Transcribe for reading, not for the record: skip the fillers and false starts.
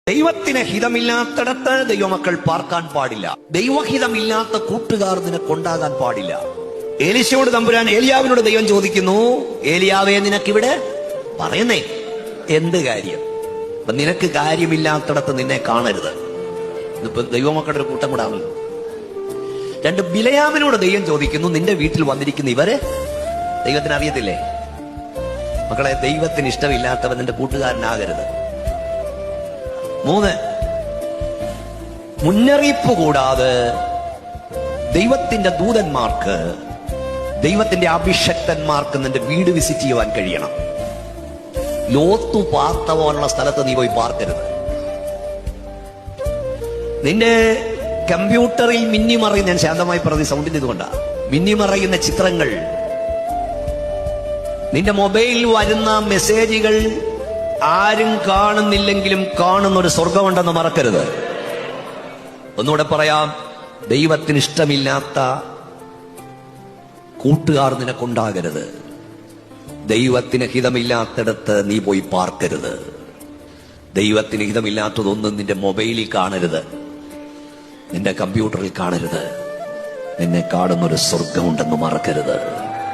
ദൈവത്തിന് ഹിതമില്ലാത്തിടത്ത് ദൈവമക്കൾ പാർക്കാൻ പാടില്ല. ദൈവഹിതമില്ലാത്ത കൂട്ടുകാർ നിനക്കൊണ്ടാകാൻ പാടില്ല. ഏലീശയോട് തമ്പുരാൻ ഏലിയാവിനോട് ദൈവം ചോദിക്കുന്നു, ഏലിയാവേ നിനക്കിവിടെ പറയുന്നേ എന്ത് കാര്യം? അപ്പൊ നിനക്ക് കാര്യമില്ലാത്തിടത്ത് നിന്നെ കാണരുത്. ഇതിപ്പോ ദൈവമക്കളുടെ ഒരു കൂട്ടം കൂടെ ആണല്ലോ. രണ്ട്, ബിലയാമിനോട് ദൈവം ചോദിക്കുന്നു, നിന്റെ വീട്ടിൽ വന്നിരിക്കുന്ന ഇവരെ ദൈവത്തിന് അറിയത്തില്ലേ? മക്കളെ, ദൈവത്തിന് ഇഷ്ടമില്ലാത്തവൻ നിന്റെ കൂട്ടുകാരനാകരുത്. 3, മുന്നറിയിപ്പ് കൂടാതെ ദൈവത്തിന്റെ ദൂതന്മാർക്ക്, ദൈവത്തിന്റെ അഭിഷക്തന്മാർക്ക് നിന്റെ വീട് വിസിറ്റ് ചെയ്യുവാൻ കഴിയണം. ലോത്ത് പാർത്ത പോലുള്ള സ്ഥലത്ത് നീ പോയി പാർക്കരുത്. നിന്റെ കമ്പ്യൂട്ടറിൽ മിന്നിമറയുന്ന, ഞാൻ ശാന്തമായി പറഞ്ഞ സൗണ്ടിന്റെ ഇതുകൊണ്ടാ, മിന്നിമറയുന്ന ചിത്രങ്ങൾ, നിന്റെ മൊബൈലിൽ വരുന്ന മെസ്സേജുകൾ ആരും കാണുന്നില്ലെങ്കിലും കാണുന്ന ഒരു സ്വർഗമുണ്ടെന്ന് മറക്കരുത്. ഒന്നുകൂടെ പറയാം, ദൈവത്തിന് ഇഷ്ടമില്ലാത്ത കൂട്ടുകാർ നിനക്കുണ്ടാകരുത്. ദൈവത്തിന് ഹിതമില്ലാത്തിടത്ത് നീ പോയി പാർക്കരുത്. ദൈവത്തിന് ഹിതമില്ലാത്തതൊന്നും നിന്റെ മൊബൈലിൽ കാണരുത്, നിന്റെ കമ്പ്യൂട്ടറിൽ കാണരുത്. നിന്നെ കാണുന്നൊരു സ്വർഗമുണ്ടെന്ന് മറക്കരുത്.